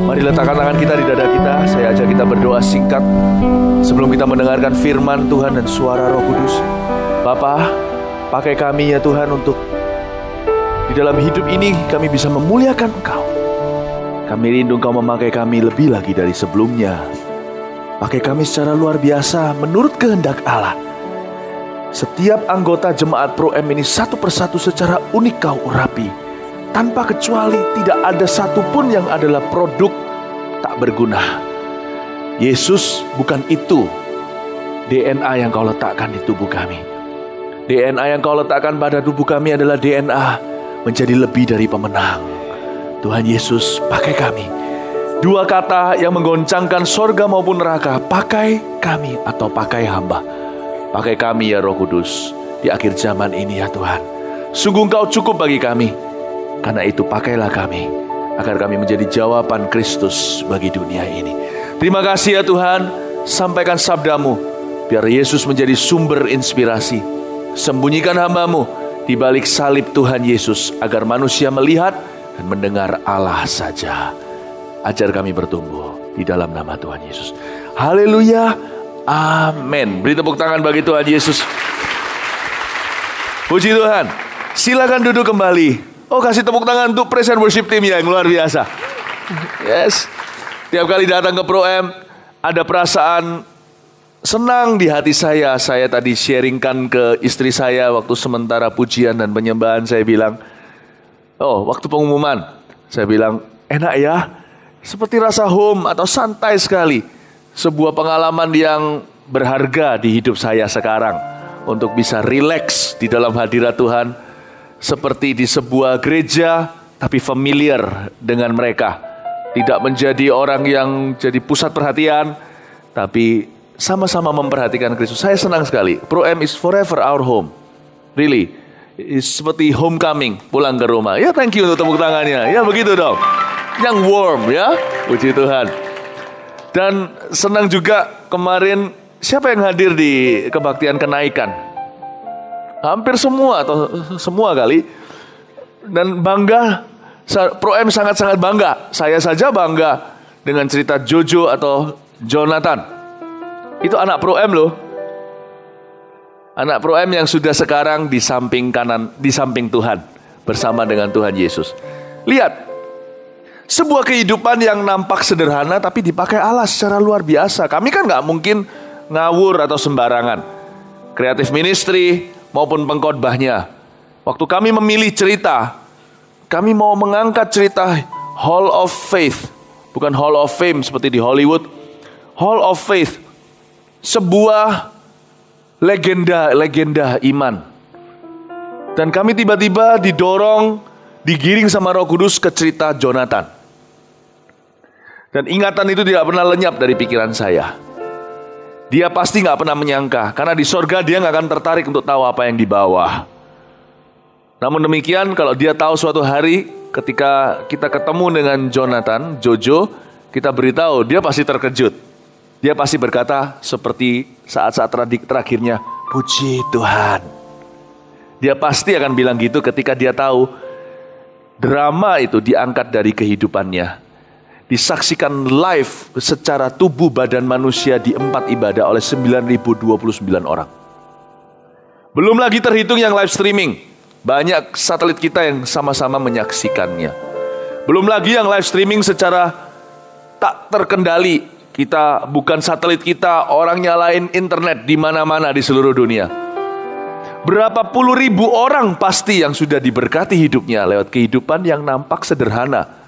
Mari letakkan tangan kita di dada kita. Saya ajak kita berdoa singkat sebelum kita mendengarkan firman Tuhan dan suara Roh Kudus. Bapa, pakai kami ya Tuhan, untuk di dalam hidup ini kami bisa memuliakan Engkau. Kami rindu Engkau memakai kami lebih lagi dari sebelumnya. Pakai kami secara luar biasa menurut kehendak Allah. Setiap anggota jemaat Pro M ini satu persatu secara unik Kau urapi. Tanpa kecuali, tidak ada satupun yang adalah produk tak berguna. Yesus, bukan itu DNA yang Kau letakkan di tubuh kami. DNA yang Kau letakkan pada tubuh kami adalah DNA menjadi lebih dari pemenang. Tuhan Yesus, pakai kami. Dua kata yang menggoncangkan sorga maupun neraka, pakai kami atau pakai hamba. Pakai kami ya Roh Kudus di akhir zaman ini ya Tuhan. Sungguh Engkau cukup bagi kami. Karena itu pakailah kami, agar kami menjadi jawaban Kristus bagi dunia ini. Terima kasih ya Tuhan, sampaikan sabdamu, biar Yesus menjadi sumber inspirasi. Sembunyikan hamba-Mu di balik salib Tuhan Yesus, agar manusia melihat dan mendengar Allah saja. Ajar kami bertumbuh di dalam nama Tuhan Yesus. Haleluya, amin. Beri tepuk tangan bagi Tuhan Yesus. Puji Tuhan. Silakan duduk kembali. Oh, kasih tepuk tangan untuk praise and worship team yang luar biasa. Yes. Tiap kali datang ke Pro M, ada perasaan senang di hati saya. Saya tadi sharingkan ke istri saya waktu sementara pujian dan penyembahan. Saya bilang, waktu pengumuman, saya bilang, enak ya, seperti rasa home atau santai sekali. Sebuah pengalaman yang berharga di hidup saya sekarang, untuk bisa rileks di dalam hadirat Tuhan. Seperti di sebuah gereja, tapi familiar dengan mereka. Tidak menjadi orang yang jadi pusat perhatian, tapi sama-sama memperhatikan Kristus. Saya senang sekali. Pro M is forever our home. Really. It's seperti homecoming, pulang ke rumah. Ya, thank you untuk tepuk tangannya. Ya, begitu dong. Yang warm ya. Puji Tuhan. Dan senang juga kemarin, siapa yang hadir di kebaktian kenaikan? Hampir semua atau semua kali. Dan bangga, Pro M sangat-sangat bangga. Saya saja bangga dengan cerita Jojo atau Jonathan. Itu anak Pro M loh. Anak Pro M yang sudah sekarang di samping kanan, di samping Tuhan, bersama dengan Tuhan Yesus. Lihat, sebuah kehidupan yang nampak sederhana tapi dipakai Allah secara luar biasa. Kami kan gak mungkin ngawur atau sembarangan. Creative ministry maupun pengkhotbahnya. Waktu kami memilih cerita, kami mau mengangkat cerita Hall of Faith, bukan Hall of Fame seperti di Hollywood. Hall of Faith, sebuah legenda iman. Dan kami tiba-tiba didorong, digiring sama Roh Kudus ke cerita Jonathan. Dan ingatan itu tidak pernah lenyap dari pikiran saya. Dia pasti gak pernah menyangka, karena di sorga dia gak akan tertarik untuk tahu apa yang di bawah. Namun demikian, kalau dia tahu suatu hari ketika kita ketemu dengan Jonathan, Jojo, kita beritahu, dia pasti terkejut. Dia pasti berkata seperti saat-saat terakhirnya, puji Tuhan. Dia pasti akan bilang gitu ketika dia tahu drama itu diangkat dari kehidupannya. Disaksikan live secara tubuh badan manusia di 4 ibadah oleh 9.029 orang. Belum lagi terhitung yang live streaming. Banyak satelit kita yang sama-sama menyaksikannya. Belum lagi yang live streaming secara tak terkendali. Kita bukan satelit kita, orang nyalain internet di mana-mana di seluruh dunia. Berapa puluh ribu orang pasti yang sudah diberkati hidupnya lewat kehidupan yang nampak sederhana.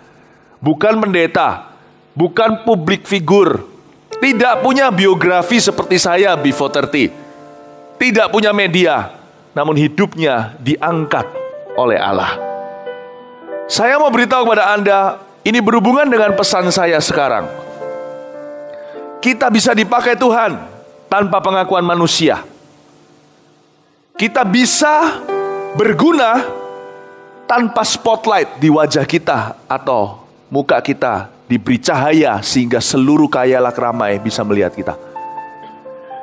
Bukan pendeta, bukan publik figur, tidak punya biografi seperti saya before 30, tidak punya media, namun hidupnya diangkat oleh Allah. Saya mau beritahu kepada Anda, ini berhubungan dengan pesan saya sekarang. Kita bisa dipakai Tuhan tanpa pengakuan manusia. Kita bisa berguna tanpa spotlight di wajah kita atau muka kita diberi cahaya sehingga seluruh khayalak ramai bisa melihat kita.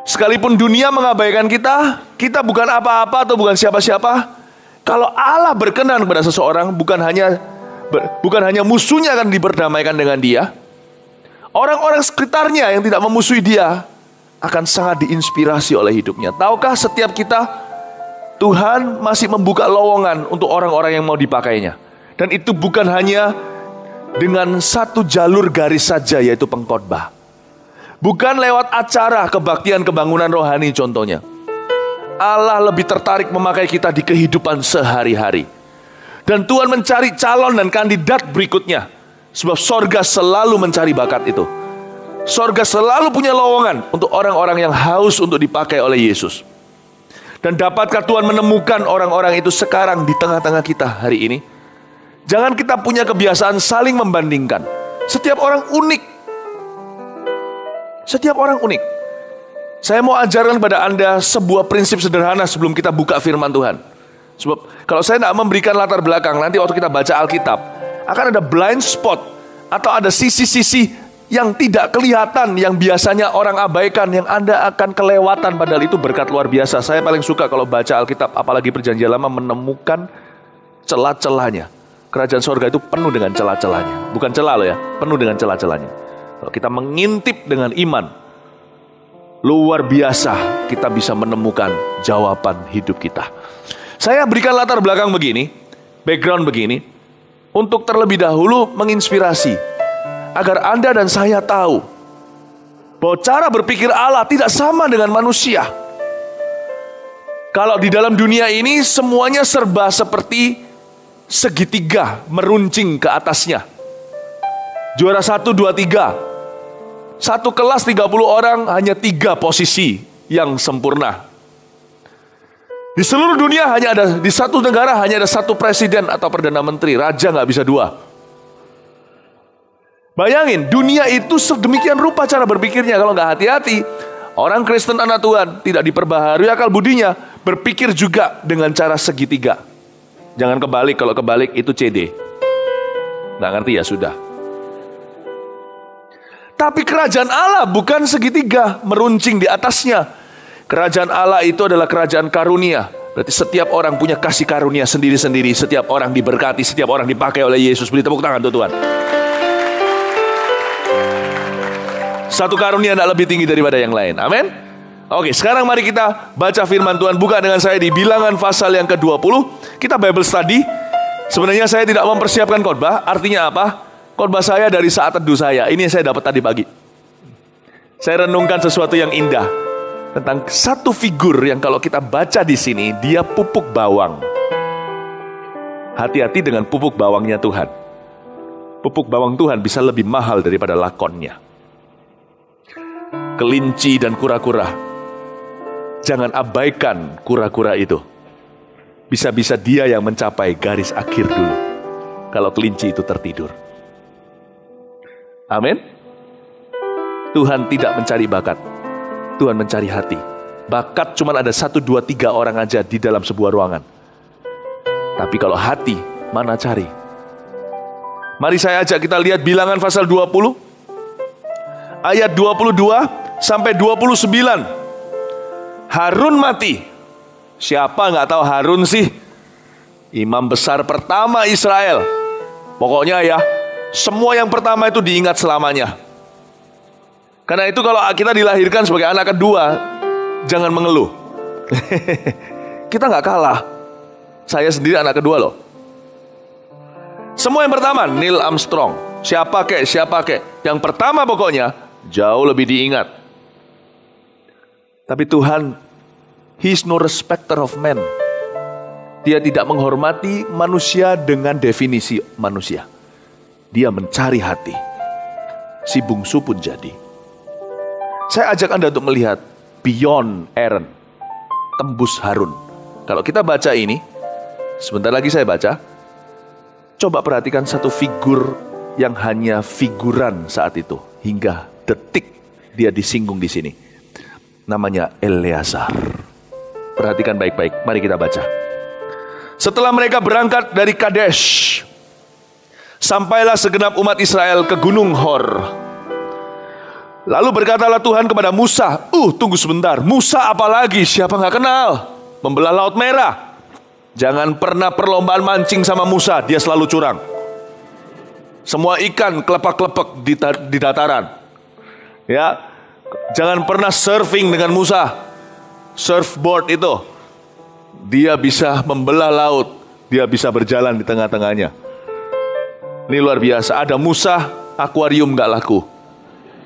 Sekalipun dunia mengabaikan kita, kita bukan apa-apa atau bukan siapa-siapa. Kalau Allah berkenan kepada seseorang, bukan hanya bukan hanya musuhnya akan diperdamaikan dengan dia, orang-orang sekitarnya yang tidak memusuhi dia akan sangat diinspirasi oleh hidupnya. Tahukah setiap kita, Tuhan masih membuka lowongan untuk orang-orang yang mau dipakainya. Dan itu bukan hanya dengan satu jalur garis saja, yaitu pengkhotbah. Bukan lewat acara kebaktian kebangunan rohani contohnya. Allah lebih tertarik memakai kita di kehidupan sehari-hari. Dan Tuhan mencari calon dan kandidat berikutnya. Sebab sorga selalu mencari bakat itu. Sorga selalu punya lowongan untuk orang-orang yang haus untuk dipakai oleh Yesus. Dan dapatkah Tuhan menemukan orang-orang itu sekarang di tengah-tengah kita hari ini? Jangan kita punya kebiasaan saling membandingkan. Setiap orang unik. Setiap orang unik. Saya mau ajarkan kepada Anda sebuah prinsip sederhana sebelum kita buka firman Tuhan. Sebab kalau saya tidak memberikan latar belakang, nanti waktu kita baca Alkitab, akan ada blind spot atau ada sisi-sisi yang tidak kelihatan, yang biasanya orang abaikan, yang Anda akan kelewatan, padahal itu berkat luar biasa. Saya paling suka kalau baca Alkitab, apalagi Perjanjian Lama, menemukan celah-celahnya. Kerajaan sorga itu penuh dengan celah-celahnya. Bukan celah loh ya, penuh dengan celah-celahnya. Kalau kita mengintip dengan iman, luar biasa kita bisa menemukan jawaban hidup kita. Saya berikan latar belakang begini, background begini, untuk terlebih dahulu menginspirasi. Agar Anda dan saya tahu bahwa cara berpikir Allah tidak sama dengan manusia. Kalau di dalam dunia ini semuanya serba seperti segitiga meruncing ke atasnya. Juara 1, 2, 3. Satu kelas 30 orang, hanya 3 posisi yang sempurna. Di seluruh dunia hanya ada, di satu negara hanya ada 1 presiden atau perdana menteri. Raja nggak bisa 2. Bayangin, dunia itu sedemikian rupa cara berpikirnya. Kalau nggak hati-hati, orang Kristen anak Tuhan tidak diperbaharui akal budinya, berpikir juga dengan cara segitiga. Jangan kebalik, kalau kebalik itu CD. Nggak ngerti ya sudah. Tapi kerajaan Allah bukan segitiga, meruncing di atasnya. Kerajaan Allah itu adalah kerajaan karunia. Berarti setiap orang punya kasih karunia sendiri-sendiri. Setiap orang diberkati, setiap orang dipakai oleh Yesus. Beri tepuk tangan untuk Tuhan. Satu karunia tidak lebih tinggi daripada yang lain. Amin. Oke, sekarang mari kita baca firman Tuhan. Buka dengan saya di Bilangan pasal yang ke-20. Kita Bible study. Sebenarnya saya tidak mempersiapkan khotbah. Artinya apa? Khotbah saya dari saat teduh saya. Ini yang saya dapat tadi pagi. Saya renungkan sesuatu yang indah tentang satu figur yang kalau kita baca di sini, dia pupuk bawang. Hati-hati dengan pupuk bawangnya Tuhan. Pupuk bawang Tuhan bisa lebih mahal daripada lakonnya. Kelinci dan kura-kura. Jangan abaikan kura-kura itu. Bisa-bisa dia yang mencapai garis akhir dulu, kalau kelinci itu tertidur. Amin. Tuhan tidak mencari bakat, Tuhan mencari hati. Bakat cuma ada 1, 2, 3 orang aja di dalam sebuah ruangan. Tapi kalau hati, mana cari? Mari saya ajak kita lihat Bilangan pasal 20 ayat 22 sampai 29. Harun mati. Siapa nggak tahu Harun sih? Imam besar pertama Israel. Pokoknya ya, semua yang pertama itu diingat selamanya. Karena itu kalau kita dilahirkan sebagai anak kedua, jangan mengeluh. Kita nggak kalah. Saya sendiri anak kedua loh. Semua yang pertama, Neil Armstrong. Siapa kek. Yang pertama pokoknya jauh lebih diingat. Tapi Tuhan, He is no respecter of men. Dia tidak menghormati manusia dengan definisi manusia. Dia mencari hati. Si bungsu pun jadi. Saya ajak Anda untuk melihat beyond Aaron, tembus Harun. Kalau kita baca ini, sebentar lagi saya baca. Coba perhatikan satu figur yang hanya figuran saat itu. Hingga detik dia disinggung di sini. Namanya Eleazar. Perhatikan baik-baik, mari kita baca. Setelah mereka berangkat dari Kadesh, sampailah segenap umat Israel ke Gunung Hor. Lalu berkatalah Tuhan kepada Musa, tunggu sebentar, Musa apalagi, siapa nggak kenal? Membelah Laut Merah. Jangan pernah perlombaan mancing sama Musa, dia selalu curang. Semua ikan kelepak-kelepek di dataran. Ya, jangan pernah surfing dengan Musa. Surfboard itu, dia bisa membelah laut, dia bisa berjalan di tengah-tengahnya. Ini luar biasa. Ada Musa, akuarium gak laku.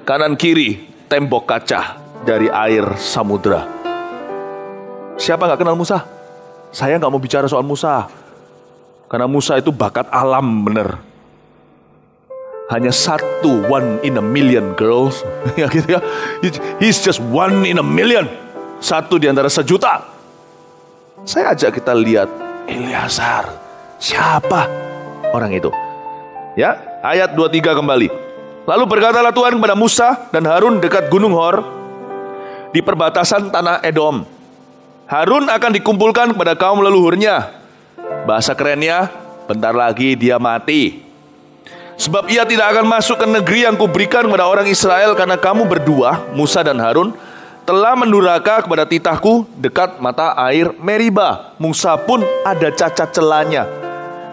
Kanan kiri, tembok kaca dari air samudra. Siapa gak kenal Musa? Saya gak mau bicara soal Musa, karena Musa itu bakat alam bener. Hanya satu, 1 in a million girls. Ya gitu ya. He's just 1 in a million. Satu di antara sejuta. Saya ajak kita lihat Eleazar. Siapa orang itu? Ya, ayat 23 kembali. Lalu berkatalah Tuhan kepada Musa dan Harun dekat Gunung Hor di perbatasan tanah Edom. Harun akan dikumpulkan kepada kaum leluhurnya. Bahasa kerennya, bentar lagi dia mati. Sebab ia tidak akan masuk ke negeri yang kuberikan kepada orang Israel, karena kamu berdua, Musa dan Harun, telah mendurhaka kepada titahku dekat mata air Meriba. Musa pun ada cacat celanya.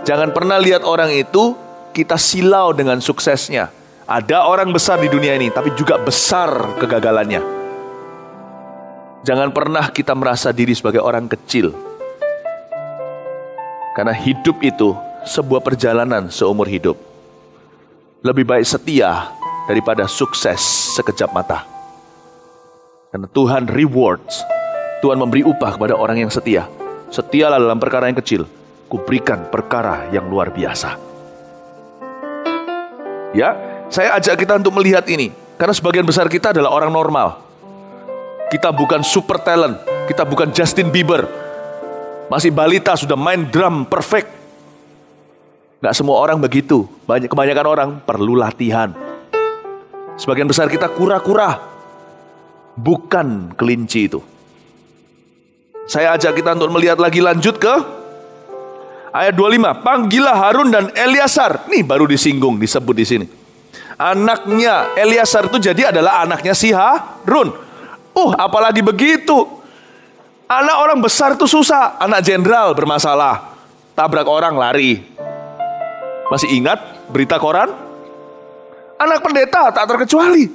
Jangan pernah lihat orang itu kita silau dengan suksesnya. Ada orang besar di dunia ini, tapi juga besar kegagalannya. Jangan pernah kita merasa diri sebagai orang kecil. Karena hidup itu sebuah perjalanan seumur hidup. Lebih baik setia daripada sukses sekejap mata. Karena Tuhan rewards, Tuhan memberi upah kepada orang yang setia. Setialah dalam perkara yang kecil, kuberikan perkara yang luar biasa. Ya, saya ajak kita untuk melihat ini. Karena sebagian besar kita adalah orang normal. Kita bukan super talent, kita bukan Justin Bieber. Masih balita sudah main drum perfect. Gak semua orang begitu. Kebanyakan orang perlu latihan. Sebagian besar kita kura-kura, bukan kelinci itu. Saya ajak kita untuk melihat lagi, lanjut ke ayat 25. Panggillah Harun dan Eleazar. Nih baru disinggung, disebut di sini. Anaknya Eleazar itu jadi adalah anaknya si Harun. Apalagi begitu. Anak orang besar itu susah. Anak jenderal bermasalah, tabrak orang lari. Masih ingat berita koran? Anak pendeta tak terkecuali.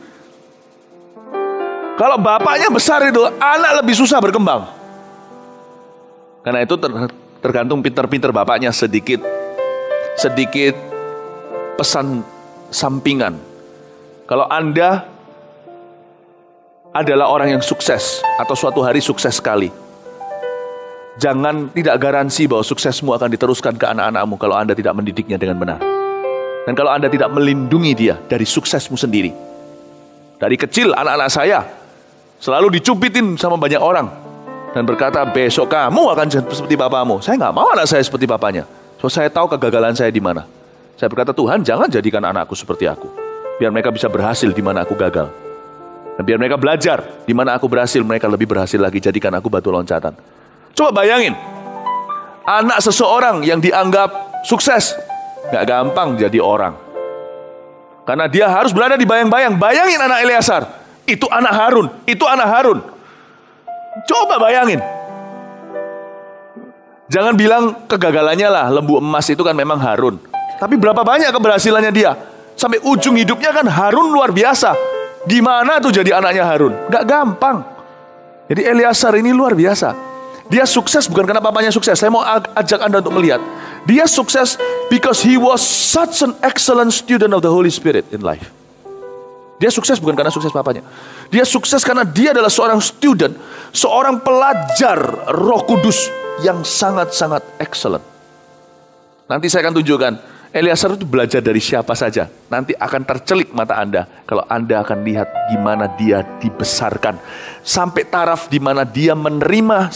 Kalau bapaknya besar itu, anak lebih susah berkembang. Karena itu tergantung pinter-pinter bapaknya. Sedikit pesan sampingan. Kalau Anda adalah orang yang sukses atau suatu hari sukses sekali, tidak garansi bahwa suksesmu akan diteruskan ke anak-anakmu kalau Anda tidak mendidiknya dengan benar. Dan kalau Anda tidak melindungi dia dari suksesmu sendiri. Dari kecil anak-anak saya selalu dicubitin sama banyak orang. Dan berkata, besok kamu akan seperti bapamu. Saya nggak mau anak saya seperti bapaknya. So saya tahu kegagalan saya di mana. Saya berkata, Tuhan jangan jadikan anakku seperti aku. Biar mereka bisa berhasil di mana aku gagal. Dan biar mereka belajar di mana aku berhasil, mereka lebih berhasil lagi. Jadikan aku batu loncatan. Coba bayangin, anak seseorang yang dianggap sukses, gak gampang jadi orang. Karena dia harus berada di bayang-bayang. Bayangin anak Eleazar, itu anak Harun. Coba bayangin. Jangan bilang kegagalannya lah, lembu emas itu kan memang Harun. Tapi berapa banyak keberhasilannya dia. Sampai ujung hidupnya kan Harun luar biasa. Di mana tuh jadi anaknya Harun? Gak gampang. Jadi Eleazar ini luar biasa. Dia sukses bukan karena papanya sukses. Saya mau ajak Anda untuk melihat. Dia sukses because he was such an excellent student of the Holy Spirit in life. Dia sukses bukan karena sukses papanya. Dia sukses karena dia adalah seorang student, seorang pelajar Roh Kudus yang sangat-sangat excellent. Nanti saya akan tunjukkan Eleazar itu belajar dari siapa saja. Nanti akan tercelik mata Anda kalau Anda akan lihat gimana dia dibesarkan. Sampai taraf di mana dia menerima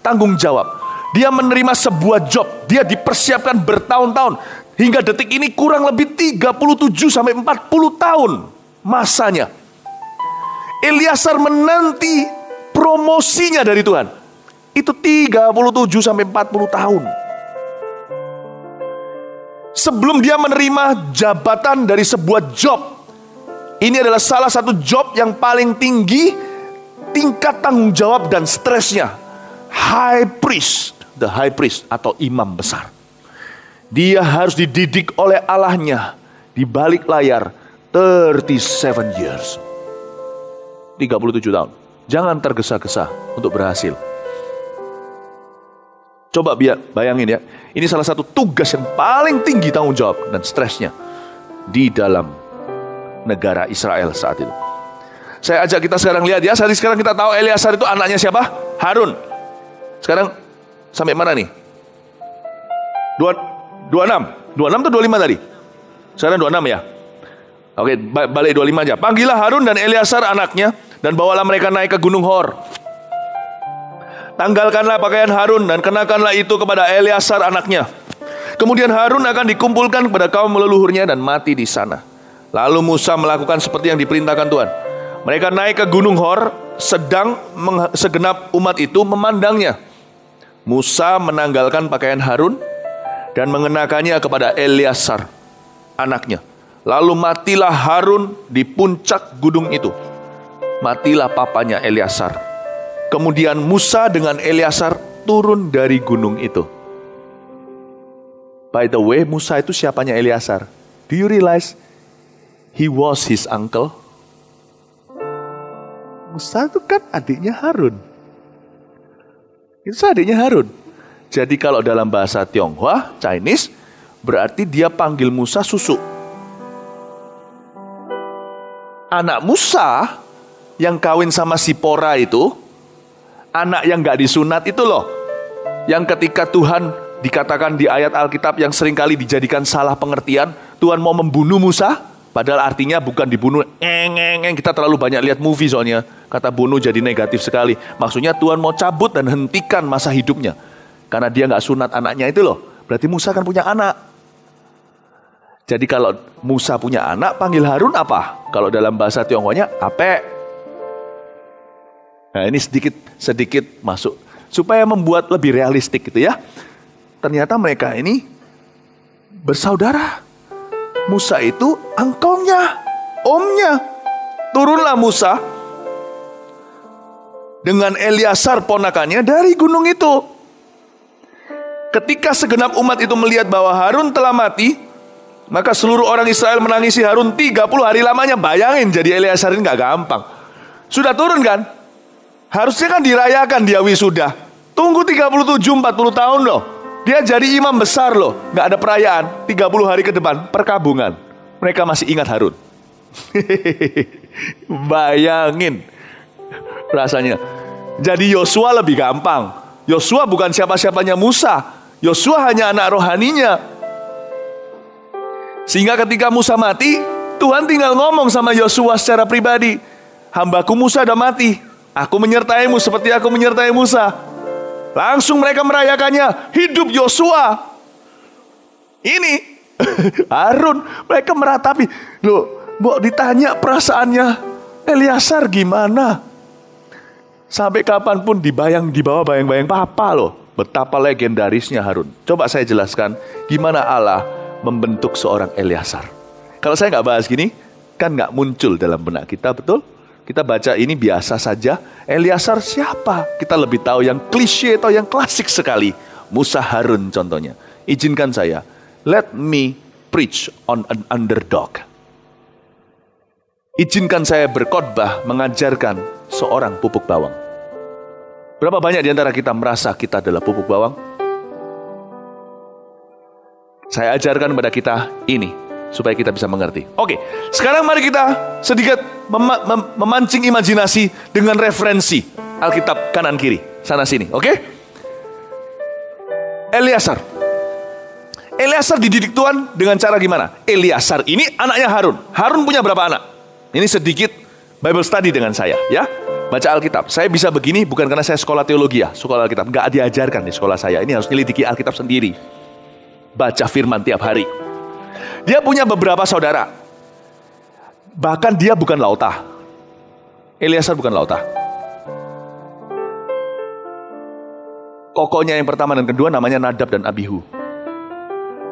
tanggung jawab. Dia menerima sebuah job. Dia dipersiapkan bertahun-tahun. Hingga detik ini kurang lebih 37-40 tahun masanya. Eleazar menanti promosinya dari Tuhan. Itu 37-40 tahun. Sebelum dia menerima jabatan dari sebuah job. Ini adalah salah satu job yang paling tinggi tingkat tanggung jawab dan stresnya. High priest, the high priest atau imam besar. Dia harus dididik oleh Allahnya. di balik layar 37 years. 37 tahun. Jangan tergesa-gesa untuk berhasil. Coba bayangin ya, ini salah satu tugas yang paling tinggi tanggung jawab dan stresnya di dalam negara Israel saat itu. Saya ajak kita sekarang lihat ya, sekarang kita tahu Eleazar itu anaknya siapa? Harun. Sekarang sampai mana nih? 26 atau 25 tadi? Sekarang 26 ya? Oke, balik 25 aja. Panggillah Harun dan Eleazar anaknya, dan bawalah mereka naik ke Gunung Hor. Tanggalkanlah pakaian Harun dan kenakanlah itu kepada Eleazar anaknya. Kemudian Harun akan dikumpulkan kepada kaum leluhurnya dan mati di sana. Lalu Musa melakukan seperti yang diperintahkan Tuhan. Mereka naik ke Gunung Hor, sedang segenap umat itu memandangnya. Musa menanggalkan pakaian Harun dan mengenakannya kepada Eleazar anaknya. Lalu matilah Harun di puncak gunung itu. Matilah papanya Eleazar. Kemudian Musa dengan Eleazar turun dari gunung itu. By the way, Musa itu siapanya Eleazar? Do you realize he was his uncle? Musa itu kan adiknya Harun. Itu adiknya Harun. Jadi kalau dalam bahasa Tionghoa, Chinese, berarti dia panggil Musa susu. Anak Musa yang kawin sama Sipora itu, anak yang gak disunat itu loh, yang ketika Tuhan dikatakan di ayat Alkitab yang seringkali dijadikan salah pengertian, Tuhan mau membunuh Musa, padahal artinya bukan dibunuh. Kita terlalu banyak lihat movie soalnya, kata bunuh jadi negatif sekali. Maksudnya Tuhan mau cabut dan hentikan masa hidupnya, karena dia gak sunat anaknya itu loh. Berarti Musa kan punya anak. Jadi kalau Musa punya anak, panggil Harun apa? Kalau dalam bahasa Tionghoanya, ape. Nah ini sedikit masuk supaya membuat lebih realistik gitu ya. Ternyata mereka ini bersaudara. Musa itu angkelnya, omnya. Turunlah Musa dengan Eleazar ponakannya dari gunung itu. Ketika segenap umat itu melihat bahwa Harun telah mati, maka seluruh orang Israel menangisi Harun 30 hari lamanya. Bayangin, jadi Eleazar ini gak gampang. Sudah turun kan? Harusnya kan dirayakan dia wisuda. Tunggu 37-40 tahun loh. Dia jadi imam besar loh. Gak ada perayaan. 30 hari ke depan perkabungan. Mereka masih ingat Harun. Bayangin rasanya. Jadi Yosua lebih gampang. Yosua bukan siapa-siapanya Musa. Yosua hanya anak rohaninya. Sehingga ketika Musa mati, Tuhan tinggal ngomong sama Yosua secara pribadi. Hambaku Musa udah mati. Aku menyertaimu seperti aku menyertai Musa. Langsung mereka merayakannya. Hidup Yosua. Ini Harun. Mereka meratapi. Loh, mau ditanya perasaannya Eleazar gimana? Sampai kapanpun dibawa bayang-bayang papa loh. Betapa legendarisnya Harun. Coba saya jelaskan gimana Allah membentuk seorang Eleazar. Kalau saya nggak bahas gini, kan nggak muncul dalam benak kita, betul? Kita baca ini biasa saja. Eleazar siapa? Kita lebih tahu yang klise atau yang klasik sekali. Musa, Harun contohnya. Izinkan saya, let me preach on an underdog. Izinkan saya berkhotbah mengajarkan seorang pupuk bawang. Berapa banyak di antara kita merasa kita adalah pupuk bawang? Saya ajarkan kepada kita ini, supaya kita bisa mengerti. Oke, sekarang mari kita sedikit memancing imajinasi dengan referensi Alkitab kanan kiri, sana sini. Oke? Eleazar dididik Tuhan dengan cara gimana? Eleazar ini anaknya Harun. Harun punya berapa anak? Ini sedikit Bible study dengan saya ya. Baca Alkitab. Saya bisa begini bukan karena saya sekolah teologi ya, sekolah Alkitab. Nggak diajarkan di sekolah saya. Ini harus nyelidiki Alkitab sendiri. Baca firman tiap hari. Dia punya beberapa saudara. Bahkan dia bukan lautah. Eleazar bukan lautah. Kokonya yang pertama dan kedua namanya Nadab dan Abihu.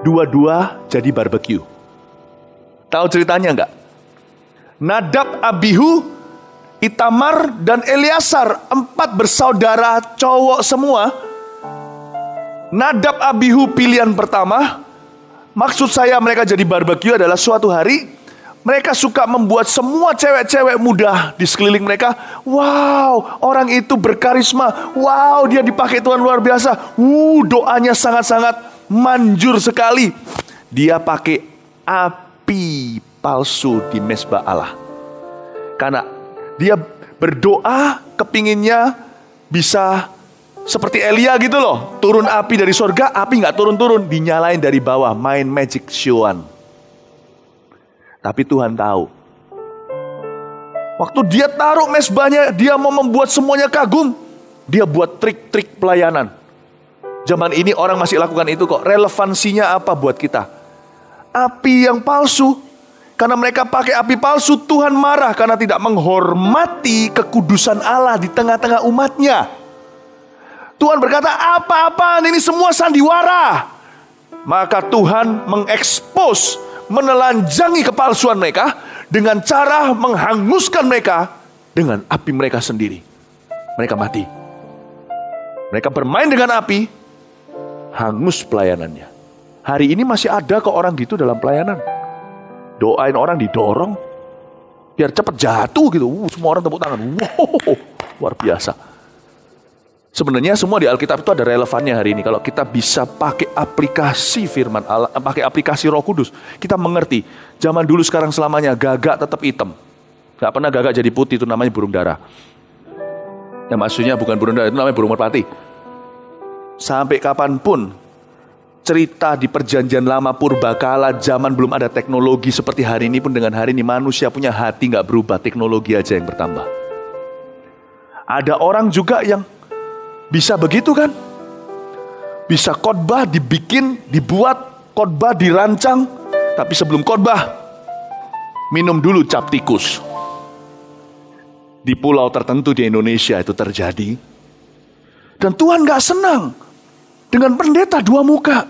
Dua-dua jadi barbeque. Tahu ceritanya enggak? Nadab, Abihu, Itamar, dan Eleazar. 4 bersaudara cowok semua. Nadab, Abihu pilihan pertama. Maksud saya mereka jadi barbeque adalah suatu hari mereka suka membuat semua cewek-cewek muda di sekeliling mereka, wow, orang itu berkarisma, wow, dia dipakai Tuhan luar biasa, doanya sangat-sangat manjur sekali. Dia pakai api palsu di mezbah Allah. Karena dia berdoa kepinginnya bisa seperti Elia gitu loh. Turun api dari surga, api gak turun-turun, dinyalain dari bawah, main magic showan. Tapi Tuhan tahu. Waktu dia taruh mezbahnya, dia mau membuat semuanya kagum. Dia buat trik-trik pelayanan. Zaman ini orang masih lakukan itu kok. Relevansinya apa buat kita? Api yang palsu. Karena mereka pakai api palsu, Tuhan marah karena tidak menghormati kekudusan Allah di tengah-tengah umatnya. Tuhan berkata, apa-apaan ini semua sandiwara. Maka Tuhan mengekspos, menelanjangi kepalsuan mereka dengan cara menghanguskan mereka dengan api mereka sendiri. Mereka mati. Mereka bermain dengan api, hangus pelayanannya. Hari ini masih ada kok orang gitu dalam pelayanan. Doain orang didorong biar cepat jatuh gitu. Semua orang tepuk tangan. Wow, luar biasa. Sebenarnya semua di Alkitab itu ada relevannya hari ini. Kalau kita bisa pakai aplikasi firman Allah, pakai aplikasi Roh Kudus, kita mengerti. Zaman dulu sekarang selamanya gagak tetap hitam. Gak pernah gagak jadi putih, itu namanya burung dara. Ya maksudnya bukan burung dara, itu namanya burung merpati. Sampai kapanpun cerita di perjanjian lama purbakala, zaman belum ada teknologi seperti hari ini pun, dengan hari ini manusia punya hati gak berubah, teknologi aja yang bertambah. Ada orang juga yang bisa begitu kan? Bisa khotbah dibikin, dibuat, khotbah dirancang, tapi sebelum khotbah minum dulu cap tikus. Di pulau tertentu di Indonesia itu terjadi. Dan Tuhan gak senang dengan pendeta dua muka.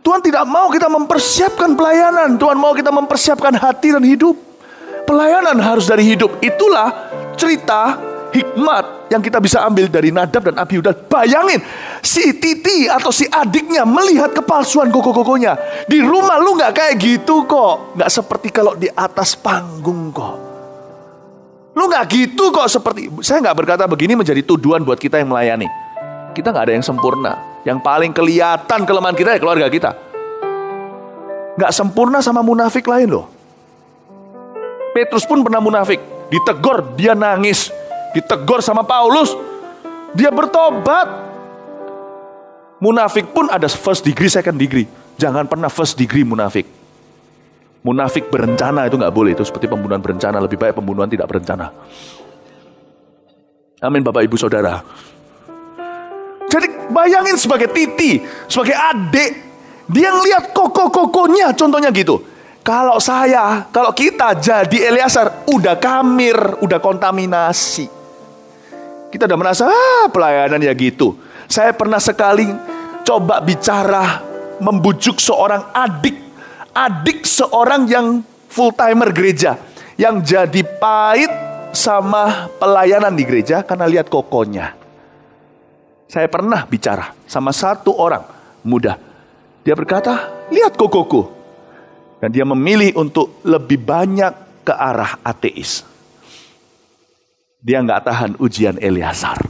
Tuhan tidak mau kita mempersiapkan pelayanan. Tuhan mau kita mempersiapkan hati dan hidup. Pelayanan harus dari hidup. Itulah cerita hikmat yang kita bisa ambil dari Nadab dan Abihu. Bayangin, si Titi atau si adiknya melihat kepalsuan koko-kokonya. Di rumah lu gak kayak gitu kok. Gak seperti kalau di atas panggung kok. Lu gak gitu kok seperti. Saya gak berkata begini menjadi tuduhan buat kita yang melayani. Kita gak ada yang sempurna. Yang paling kelihatan kelemahan kita ya keluarga kita. Gak sempurna sama munafik lain loh. Petrus pun pernah munafik. Ditegur, dia nangis. Ditegur sama Paulus, dia bertobat. Munafik pun ada first degree, second degree. Jangan pernah first degree munafik. Munafik berencana itu gak boleh. Itu seperti pembunuhan berencana. Lebih baik pembunuhan tidak berencana. Amin Bapak Ibu Saudara. Jadi bayangin sebagai Titi, sebagai adik, dia ngelihat koko-kokonya, contohnya gitu. Kalau kita jadi Eleazar, udah kamir, udah kontaminasi. Kita udah merasa, pelayanan ya gitu. Saya pernah sekali coba bicara, membujuk seorang adik seorang yang full timer gereja, yang jadi pahit sama pelayanan di gereja karena lihat kokonya. Saya pernah bicara sama satu orang muda. Dia berkata, lihat kokoku. Dan dia memilih untuk lebih banyak ke arah ateis. Dia gak tahan ujian Eleazar.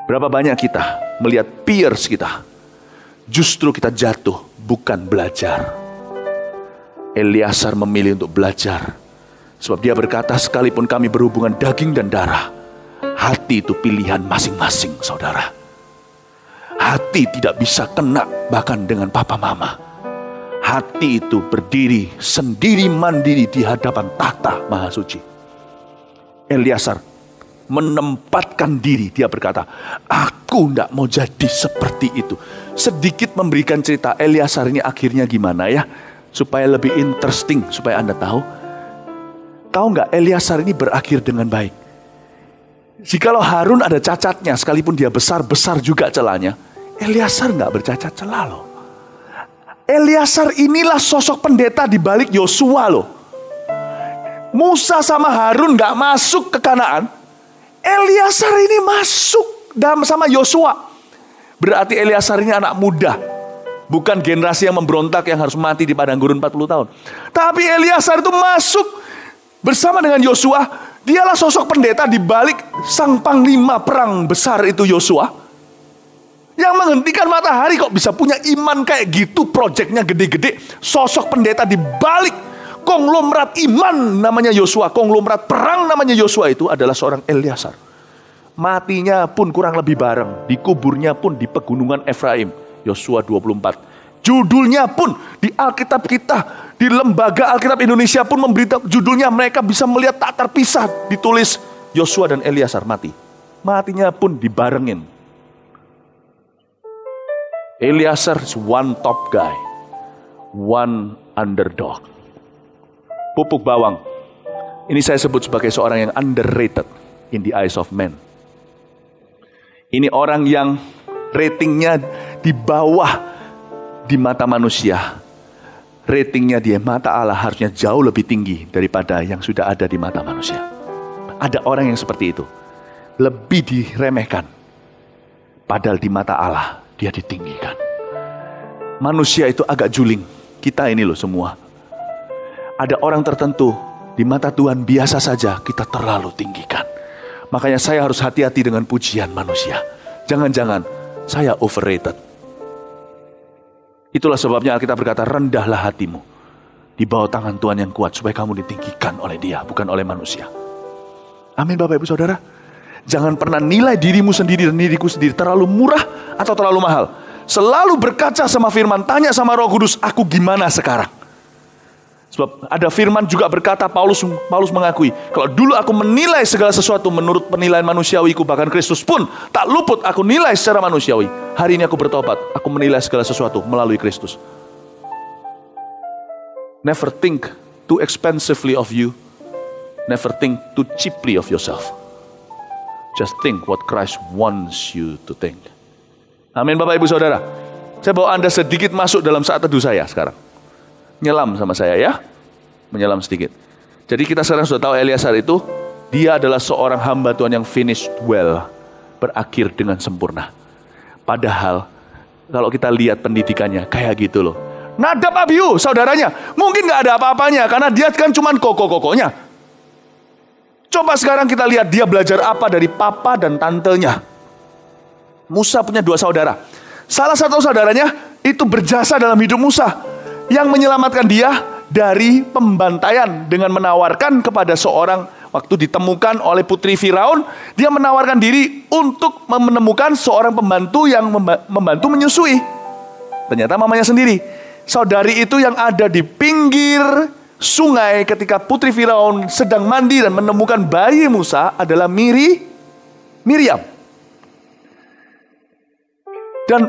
Berapa banyak kita melihat peers kita, justru kita jatuh bukan belajar. Eleazar memilih untuk belajar. Sebab dia berkata, sekalipun kami berhubungan daging dan darah, hati itu pilihan masing-masing saudara. Hati tidak bisa kena bahkan dengan papa mama. Hati itu berdiri sendiri mandiri di hadapan tahta Maha Suci. Eleazar menempatkan diri, dia berkata, aku tidak mau jadi seperti itu. Sedikit memberikan cerita Eleazar ini akhirnya gimana ya, supaya lebih interesting, supaya Anda tahu. Tahu nggak, Eleazar ini berakhir dengan baik. Jikalau Harun ada cacatnya, sekalipun dia besar-besar juga celahnya, Eleazar nggak bercacat celah loh. Eleazar inilah sosok pendeta di balik Yosua loh. Musa sama Harun nggak masuk ke Kanaan, Eleazar ini masuk sama Yosua. Berarti Eleazar ini anak muda. Bukan generasi yang memberontak yang harus mati di padang gurun 40 tahun. Tapi Eleazar itu masuk bersama dengan Yosua. Dialah sosok pendeta di balik sang panglima perang besar itu Yosua. Yang menghentikan matahari kok bisa punya iman kayak gitu, proyeknya gede-gede. Sosok pendeta di balik konglomerat iman namanya Yosua. Konglomerat perang namanya Yosua itu adalah seorang Eleazar. Matinya pun kurang lebih bareng. Dikuburnya pun di pegunungan Efraim. Yosua 24. Judulnya pun di Alkitab kita, di lembaga Alkitab Indonesia pun memberitahu judulnya, mereka bisa melihat tak terpisah, ditulis Yosua dan Eleazar mati. Matinya pun dibarengin. Eleazar is one top guy, one underdog. Pupuk bawang. Ini saya sebut sebagai seorang yang underrated in the eyes of men. Ini orang yang ratingnya di bawah di mata manusia. Ratingnya di mata Allah harusnya jauh lebih tinggi daripada yang sudah ada di mata manusia. Ada orang yang seperti itu. Lebih diremehkan. Padahal di mata Allah dia ditinggikan. Manusia itu agak juling. Kita ini loh semua. Ada orang tertentu di mata Tuhan biasa saja kita terlalu tinggikan. Makanya saya harus hati-hati dengan pujian manusia. Jangan-jangan saya overrated. Itulah sebabnya Alkitab berkata, rendahlah hatimu di bawah tangan Tuhan yang kuat, supaya kamu ditinggikan oleh Dia, bukan oleh manusia. Amin Bapak Ibu Saudara. Jangan pernah nilai dirimu sendiri dan diriku sendiri terlalu murah atau terlalu mahal. Selalu berkaca sama firman, tanya sama Roh Kudus, aku gimana sekarang? Sebab ada firman juga berkata, Paulus mengakui, kalau dulu aku menilai segala sesuatu menurut penilaian manusiawiku, bahkan Kristus pun tak luput aku nilai secara manusiawi. Hari ini aku bertobat, aku menilai segala sesuatu melalui Kristus. Never think too expensively of you. Never think too cheaply of yourself. Just think what Christ wants you to think. Amin Bapak Ibu Saudara. Saya bawa Anda sedikit masuk dalam saat teduh saya sekarang. Nyelam sama saya ya. Menyelam sedikit. Jadi kita sekarang sudah tahu Eleazar itu, dia adalah seorang hamba Tuhan yang finished well. Berakhir dengan sempurna. Padahal kalau kita lihat pendidikannya kayak gitu loh. Nadab Abihu saudaranya mungkin gak ada apa-apanya, karena dia kan cuma koko-kokonya. Coba sekarang kita lihat dia belajar apa dari papa dan tantenya. Musa punya 2 saudara. Salah satu saudaranya itu berjasa dalam hidup Musa, yang menyelamatkan dia dari pembantaian dengan menawarkan kepada seorang, waktu ditemukan oleh putri Firaun, dia menawarkan diri untuk menemukan seorang pembantu yang membantu menyusui. Ternyata mamanya sendiri. Saudari itu yang ada di pinggir sungai ketika putri Firaun sedang mandi dan menemukan bayi Musa adalah Miriam. Dan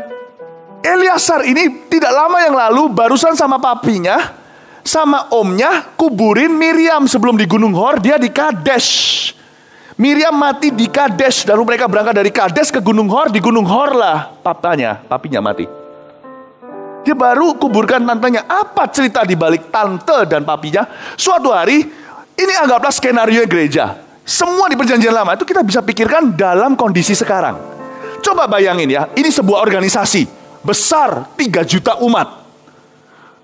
Eleazar ini tidak lama yang lalu barusan sama papinya, sama omnya kuburin Miriam sebelum di Gunung Hor. Dia di Kadesh. Miriam mati di Kadesh. Lalu mereka berangkat dari Kadesh ke Gunung Hor. Di Gunung Hor lah papinya mati. Dia baru kuburkan tantenya. Apa cerita di balik tante dan papinya? Suatu hari, ini anggaplah skenario gereja. Semua di perjanjian lama itu kita bisa pikirkan dalam kondisi sekarang. Coba bayangin ya, ini sebuah organisasi besar 3 juta umat.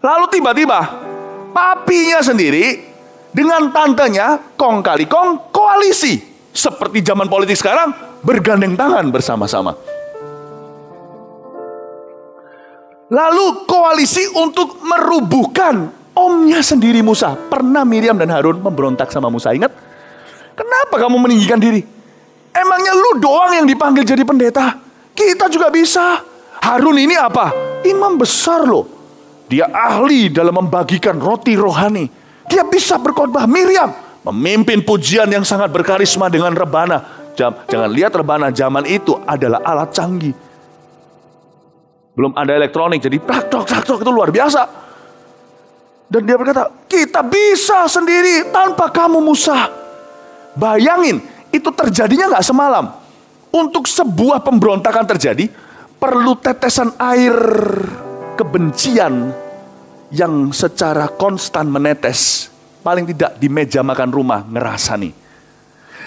Lalu tiba-tiba papinya sendiri dengan tantenya kong kali kong koalisi. Seperti zaman politik sekarang, bergandeng tangan bersama-sama. Lalu koalisi untuk merubuhkan omnya sendiri Musa. Pernah Miriam dan Harun memberontak sama Musa, ingat? Kenapa kamu meninggikan diri? Emangnya lu doang yang dipanggil jadi pendeta? Kita juga bisa. Harun ini apa? Imam besar loh. Dia ahli dalam membagikan roti rohani. Dia bisa berkhotbah. Miriam memimpin pujian yang sangat berkarisma dengan rebana. Jangan lihat rebana zaman itu adalah alat canggih. Belum ada elektronik, jadi tak-tok itu luar biasa. Dan dia berkata, kita bisa sendiri tanpa kamu Musa. Bayangin, itu terjadinya gak semalam. Untuk sebuah pemberontakan terjadi, perlu tetesan air kebencian yang secara konstan menetes. Paling tidak di meja makan rumah ngerasani.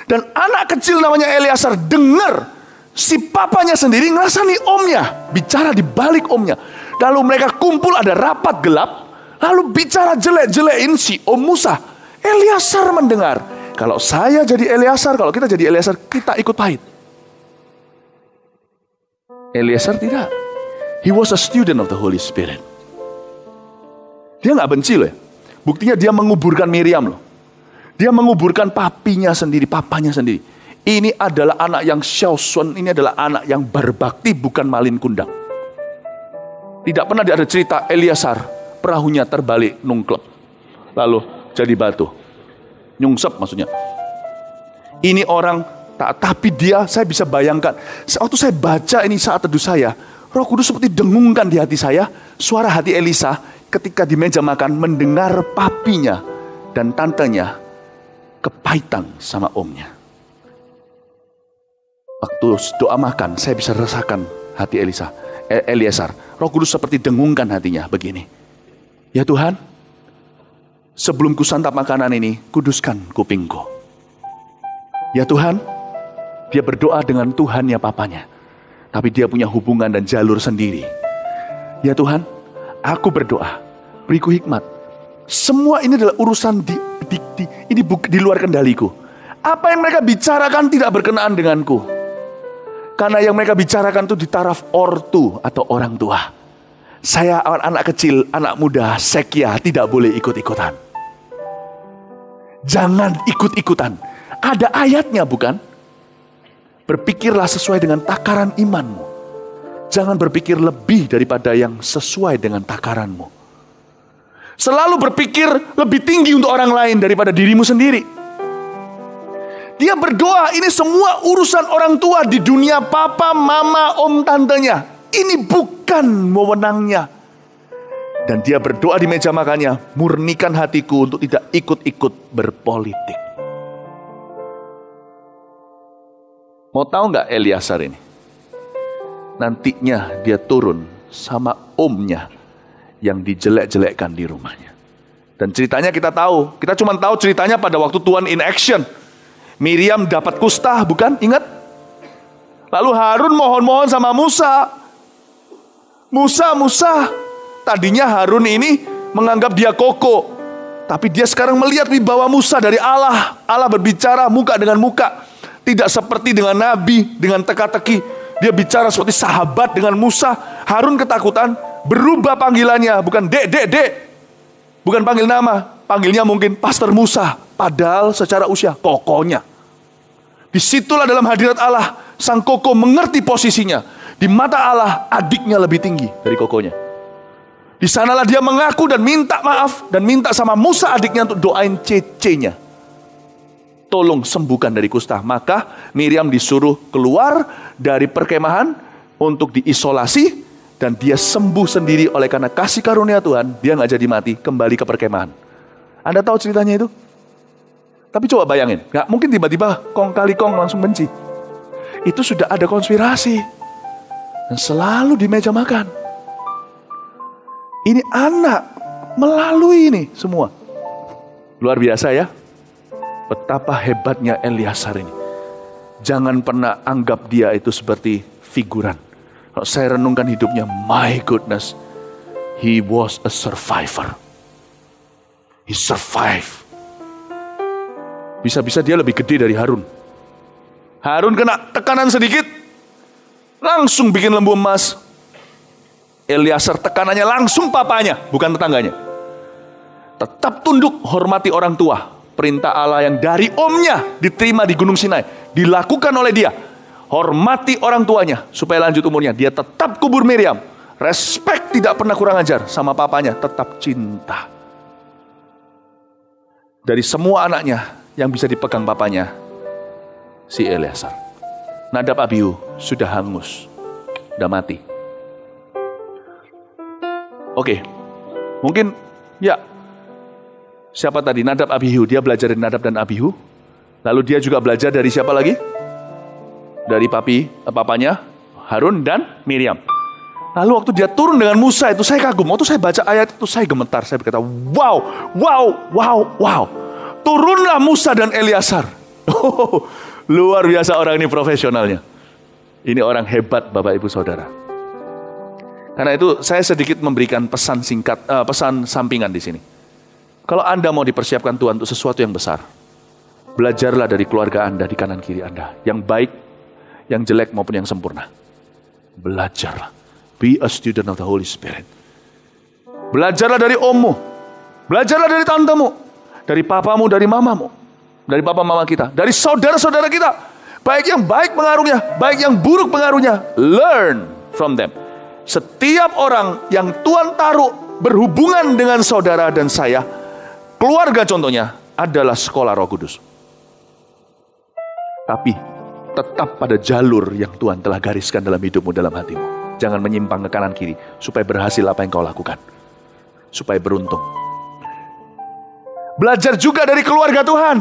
Dan anak kecil namanya Eleazar dengar si papanya sendiri ngerasani omnya. Bicara di balik omnya. Lalu mereka kumpul, ada rapat gelap. Lalu bicara jelek-jelekin si Om Musa. Eleazar mendengar. Kalau saya jadi Eleazar, kalau kita jadi Eleazar, kita ikut pahit. Eleazar tidak. He was a student of the Holy Spirit. Dia gak benci loh ya. Buktinya dia menguburkan Miriam loh. Dia menguburkan papinya sendiri, papanya sendiri. Ini adalah anak yang Syausun, ini adalah anak yang berbakti, bukan malin kundang. Tidak pernah ada cerita Eleazar, perahunya terbalik, nungklep. Lalu jadi batu. Nyungsep maksudnya. Ini orang, tapi dia, saya bisa bayangkan. Waktu saya baca ini saat teduh saya, Roh Kudus seperti dengungkan di hati saya, suara hati Elisa ketika di meja makan mendengar papinya dan tantenya kepahitan sama omnya. Waktu doa makan, saya bisa rasakan hati Eleazar. Roh Kudus seperti dengungkan hatinya begini. Ya Tuhan, sebelum kusantap makanan ini, kuduskan kupingku. Ya Tuhan, dia berdoa dengan Tuhannya papanya. Tapi dia punya hubungan dan jalur sendiri. Ya Tuhan, aku berdoa, beriku hikmat. Semua ini adalah urusan di luar kendaliku. Apa yang mereka bicarakan tidak berkenaan denganku. Karena yang mereka bicarakan itu di taraf ortu atau orang tua. Saya anak kecil, anak muda, sekya, tidak boleh ikut-ikutan. Jangan ikut-ikutan. Ada ayatnya bukan? Berpikirlah sesuai dengan takaran imanmu. Jangan berpikir lebih daripada yang sesuai dengan takaranmu. Selalu berpikir lebih tinggi untuk orang lain daripada dirimu sendiri. Dia berdoa, ini semua urusan orang tua di dunia, papa, mama, om, tantenya. Ini bukan wewenangnya. Dan dia berdoa di meja makannya, murnikan hatiku untuk tidak ikut-ikut berpolitik. Mau tahu nggak Eleazar ini? Nantinya dia turun sama omnya yang dijelek-jelekkan di rumahnya. Dan ceritanya kita tahu, kita cuma tahu ceritanya pada waktu Tuhan in action. Miriam dapat kusta, bukan? Ingat? Lalu Harun mohon-mohon sama Musa. Musa. Tadinya Harun ini menganggap dia koko. Tapi dia sekarang melihat wibawa Musa dari Allah. Allah berbicara muka dengan muka. Tidak seperti dengan Nabi, dengan teka-teki. Dia bicara seperti sahabat dengan Musa. Harun ketakutan, berubah panggilannya. Bukan dek. Bukan panggil nama. Panggilnya mungkin Pastor Musa. Padahal secara usia kokonya. Disitulah dalam hadirat Allah, sang koko mengerti posisinya. Di mata Allah, adiknya lebih tinggi dari kokonya. Di sanalah dia mengaku dan minta maaf. Dan minta sama Musa adiknya untuk doain cecenya. Tolong sembuhkan dari kusta. Maka Miriam disuruh keluar dari perkemahan untuk diisolasi. Dan dia sembuh sendiri oleh karena kasih karunia Tuhan. Dia gak jadi mati, kembali ke perkemahan. Anda tahu ceritanya itu? Tapi coba bayangin, gak mungkin tiba-tiba kong kali kong langsung benci. Itu sudah ada konspirasi. Dan selalu di meja makan. Ini anak melalui ini semua. Luar biasa ya. Betapa hebatnya Eleazar ini. Jangan pernah anggap dia itu seperti figuran. Kalau saya renungkan hidupnya, my goodness. He was a survivor. He survived. Bisa-bisa dia lebih gede dari Harun. Harun kena tekanan sedikit, langsung bikin lembu emas. Eleazar tekanannya langsung papanya, bukan tetangganya. Tetap tunduk, hormati orang tua. Perintah Allah yang dari omnya diterima di Gunung Sinai, dilakukan oleh dia. Hormati orang tuanya supaya lanjut umurnya. Dia tetap kubur Miriam. Respect, tidak pernah kurang ajar sama papanya, tetap cinta. Dari semua anaknya yang bisa dipegang papanya, si Eleazar. Nadab Abihu sudah hangus, sudah mati. Oke, mungkin ya, siapa tadi? Nadab Abihu. Dia belajar dari Nadab dan Abihu. Lalu dia juga belajar dari siapa lagi? Dari papanya Harun dan Miriam. Lalu waktu dia turun dengan Musa itu saya kagum. Waktu saya baca ayat itu saya gemetar. Saya berkata, wow. Turunlah Musa dan Eleazar. Oh, luar biasa orang ini profesionalnya. Ini orang hebat Bapak Ibu Saudara. Karena itu saya sedikit memberikan pesan singkat, pesan sampingan di sini. Kalau Anda mau dipersiapkan Tuhan untuk sesuatu yang besar, belajarlah dari keluarga Anda di kanan kiri Anda. Yang baik, yang jelek maupun yang sempurna. Belajarlah. Be a student of the Holy Spirit. Belajarlah dari ommu. Belajarlah dari tantemu. Dari papamu, dari mamamu. Dari papa mama kita. Dari saudara-saudara kita. Baik yang baik pengaruhnya, baik yang buruk pengaruhnya. Learn from them. Setiap orang yang Tuhan taruh berhubungan dengan saudara dan saya, keluarga contohnya, adalah sekolah Roh Kudus. Tapi tetap pada jalur yang Tuhan telah gariskan dalam hidupmu, dalam hatimu. Jangan menyimpang ke kanan kiri, supaya berhasil apa yang kau lakukan. Supaya beruntung. Belajar juga dari keluarga Tuhan.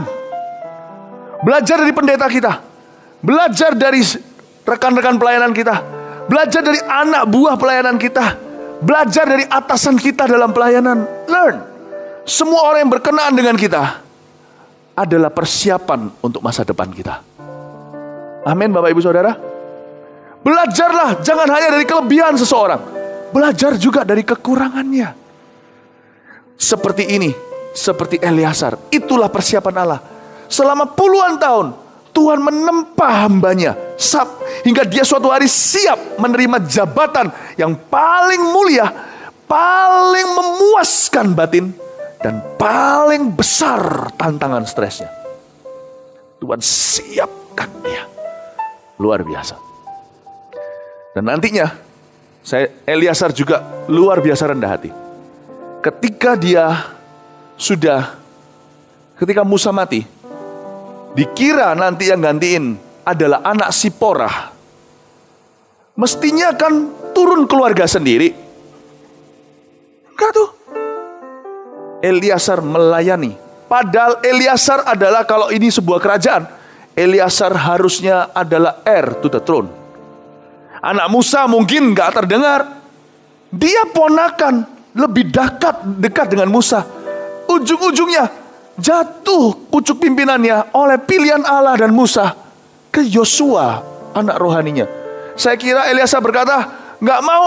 Belajar dari pendeta kita. Belajar dari rekan-rekan pelayanan kita. Belajar dari anak buah pelayanan kita. Belajar dari atasan kita dalam pelayanan. Learn. Semua orang yang berkenaan dengan kita adalah persiapan untuk masa depan kita. Amin Bapak Ibu Saudara. Belajarlah jangan hanya dari kelebihan seseorang. Belajar juga dari kekurangannya. Seperti ini. Seperti Eleazar. Itulah persiapan Allah. Selama puluhan tahun Tuhan menempa hambanya hingga dia suatu hari siap menerima jabatan yang paling mulia, paling memuaskan batin, dan paling besar tantangan stresnya. Tuhan siapkan dia. Luar biasa. Dan nantinya Eleazar juga luar biasa rendah hati. Ketika Musa mati, dikira nanti yang gantiin adalah anak Siporah. Mestinya kan turun keluarga sendiri. Enggak tuh. Eleazar melayani. Padahal Eleazar adalah, kalau ini sebuah kerajaan, Eleazar harusnya adalah heir to the throne. Anak Musa mungkin gak terdengar. Dia ponakan, lebih dekat dengan Musa. Ujung-ujungnya jatuh pucuk pimpinannya oleh pilihan Allah dan Musa ke Yosua, anak rohaninya. Saya kira Eleazar berkata, gak mau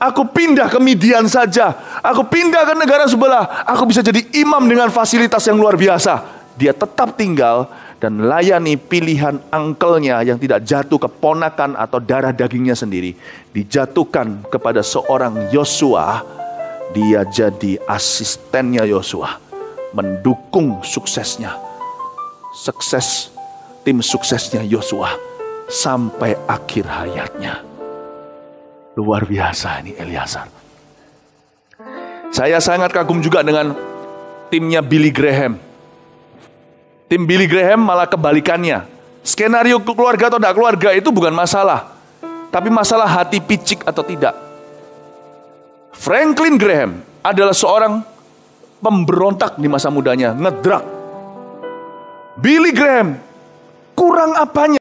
aku pindah ke Midian saja. Aku pindah ke negara sebelah. Aku bisa jadi imam dengan fasilitas yang luar biasa. Dia tetap tinggal dan layani pilihan angkelnya yang tidak jatuh ke ponakan atau darah dagingnya sendiri. Dijatuhkan kepada seorang Yosua. Dia jadi asistennya Yosua. Mendukung suksesnya. Tim suksesnya Yosua. Sampai akhir hayatnya. Luar biasa ini Eleazar. Saya sangat kagum juga dengan timnya Billy Graham. Tim Billy Graham malah kebalikannya. Skenario keluarga atau tidak keluarga itu bukan masalah. Tapi masalah hati picik atau tidak. Franklin Graham adalah seorang pemberontak di masa mudanya. Ngedrak. Billy Graham kurang apanya?